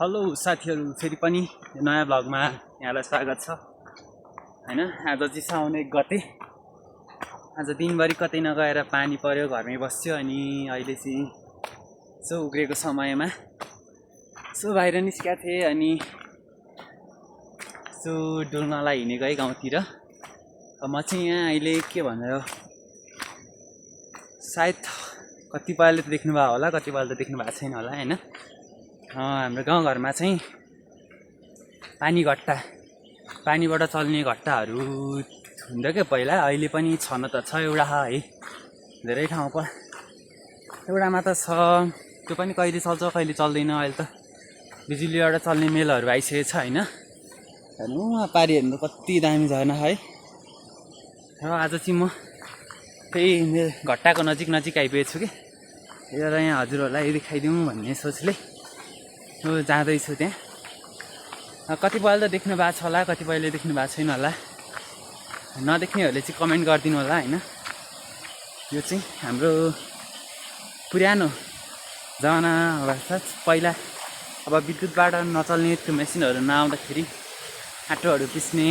Hello साथीहरू, फेरि पनि नयाँ भ्लगमा यहाँलाई स्वागत छ हैन। आज चाहिँ साउन 1 गते। आज दिनभरि कतै नगएर पानी पर्यो, घरमै बस्यो। अनि अहिले चाहिँ सो उग्रेको समयमा सो बाहिर निस्केको थिएँ अनि सो डुल्नलाई हिँडेको है गाउँतिर। म चाहिँ यहाँ अहिले के भन्नु, सायद कतिपयले त देख्नुभयो होला, कतिपयले त देख्नु भएको छैन होला हैन। हाम्रो गाउँघरमा चाहिँ पानीबाट चल्ने घट्टाहरू हुन्थ्यो क्या पहिला। अहिले पनि छन त छ, एउटा है, धेरै ठाउँ पर एउटामा त छ। त्यो पनि कहिले चल्छ कहिले चल्दैन। अहिले त बिजुलीबाट चल्ने मेलहरू आइसकेको छ हैन। हेर्नु पारी हेर्नु कति दामी झर्न है। र आज चाहिँ म त्यही घट्टाको नजिक आइपुगेको छु कि एउटा यहाँ हजुरहरूलाई देखाइदिउँ भन्ने सोचले जाँदैछु त्यहाँ। कतिपयले त देख्नु भएको छ होला, कतिपयले देख्नु भएको छैन होला। नदेख्नेहरूले चाहिँ कमेन्ट गरिदिनु होला हैन। यो चाहिँ हाम्रो पुरानो जमाना अर्थात् पहिला अब विद्युतबाट नचल्ने त्यो मेसिनहरू नआउँदाखेरि आटोहरू पिस्ने,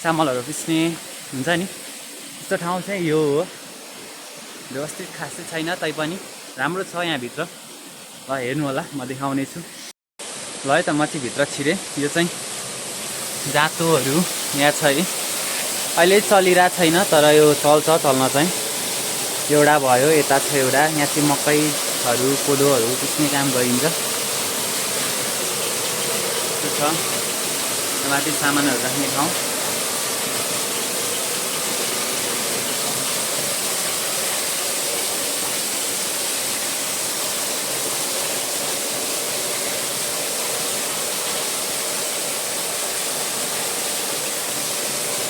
चामलहरू पिस्ने हुन्छ नि, त्यस्तो ठाउँ चाहिँ यो हो। व्यवस्थित खासै छैन तैपनि राम्रो छ यहाँभित्र। ल हेर्नु होला, म देखाउने छु। ल है त म चाहिँ भित्र छिरेँ। यो चाहिँ जातोहरू यहाँ छ है। अहिले चलिरहेको छैन तर यो चल्न चाहिँ। एउटा भयो, यता छ एउटा। यहाँ चाहिँ मकैहरू कोदोहरू पिस्ने काम गरिन्छ। त्यो छ माथि सामानहरू राख्ने ठाउँ।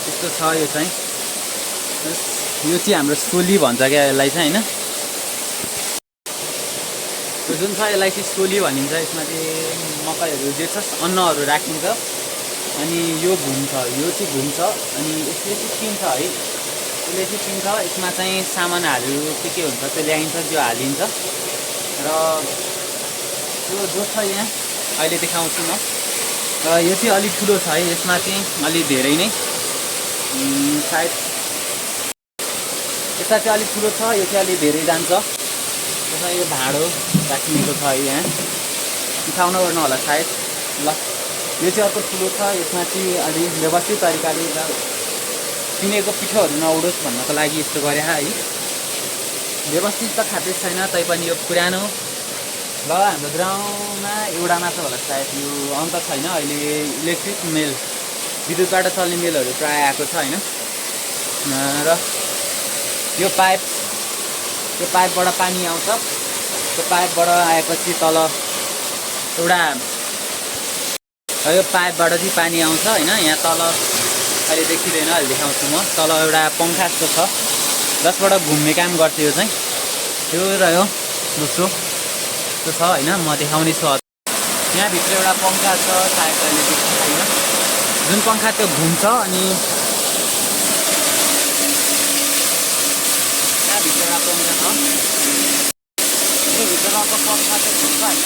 त्यस्तो छ। यो चाहिँ हाम्रो सोली भन्छ क्या यसलाई चाहिँ हैन। त्यो जुन छ यसलाई चाहिँ सोली भनिन्छ। यसमा चाहिँ मकैहरू जे छ अन्नहरू राखिन्छ अनि यो घुम्छ, यो चाहिँ घुम्छ अनि यसले चाहिँ चिन्छ है। यसले चाहिँ चिन्छ। यसमा चाहिँ सामानहरू के हुन्छ त्यो ल्याइन्छ, त्यो हालिन्छ। र यो जो छ यहाँ अहिले देखाउँछु म। र यो चाहिँ अलिक ठुलो छ है। यसमा चाहिँ अलि धेरै नै सायद यता चाहिँ अलिक ठुलो छ, यो चाहिँ अलिक धेरै जान्छ। त्यसमा यो भाँडो राखिएको छ है यहाँ। उठाउन गर्नु होला सायद। ल यो चाहिँ अर्को ठुलो छ। यसमा चाहिँ अलि व्यवस्थित तरिकाले पिनेको पिठोहरू नउडोस् भन्नको लागि यस्तो गरे है। व्यवस्थित त खाँदै छैन तैपनि यो पुरानो। ल हाम्रो गाउँमा एउटा मात्र होला सायद, यो अन्त छैन अहिले। इलेक्ट्रिक मेल, विद्युतबाट चल्ने मेलहरू प्रायः आएको छ हैन। र यो पाइपबाट पानी आउँछ। त्यो पाइपबाट आएपछि तल एउटा, यो पाइपबाट चाहिँ पानी आउँछ हैन। यहाँ तल अहिले देखिँदैन, अहिले देखाउँछु म। तल एउटा पङ्खा जस्तो छ जसबाट घुम्ने काम गर्छ यो चाहिँ। त्यो र यो दोस्रो त्यो छ हैन। म देखाउने छु। यहाँभित्र एउटा पङ्खा छ, सायद अहिले देख्नु छैन। जुन पङ्खा त्यो घुम्छ अनि यहाँभित्र एउटा पङ्खा छ। यो भित्र रहेको पङ्खा चाहिँ घुम्छ हैन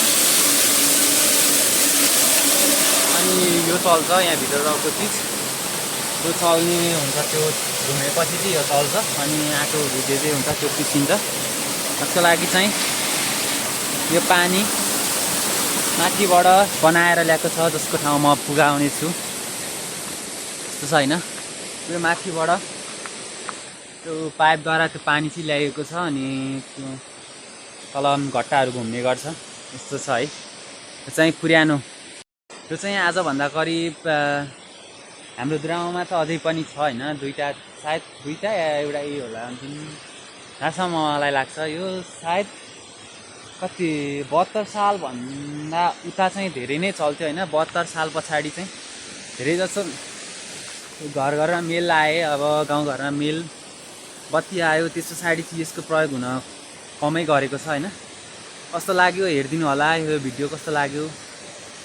अनि यो चल्छ। यहाँभित्र रहेको चिज त्यो चल्ने हुन्छ। त्यो घुमेपछि चाहिँ यो चल्छ अनि आटोहरू जे जे हुन्छ त्यो पिसिन्छ। त्यसको लागि चाहिँ यो पानी माथिबाट बनाएर ल्याएको छ, जसको ठाउँ म पुगाउने छु। त्यस्तो छ हैन। यो माथिबाट त्यो पाइपद्वारा त्यो पानी चाहिँ ल्याएको छ अनि त्यो तल घट्टाहरू घुम्ने गर्छ। यस्तो छ है। यो चाहिँ पुरानो। यो चाहिँ आजभन्दा करिब हाम्रो गाउँमा त अझै पनि छ हैन। सायद दुईटा या एउटा यही होला। जहाँसम्म मलाई लाग्छ यो सायद कति 72 साल भन्दा उता चाहिँ धेरै नै चल्थ्यो हैन। 72 साल पछाडि चाहिँ धेरै जसो घरमा मेल आए। अब गाउँघरमा मेल बत्ती आयो, त्यस पछाडि चाहिँ यसको प्रयोग हुन कमै गरेको छ हैन। कस्तो लाग्यो हेरिदिनु होला। यो भिडियो कस्तो लाग्यो,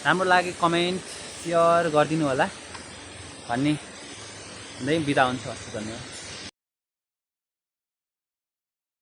राम्रो लाग्यो कमेन्ट सेयर गरिदिनु होला भन्ने बिदा हुन्छ। हस् धन्यवाद।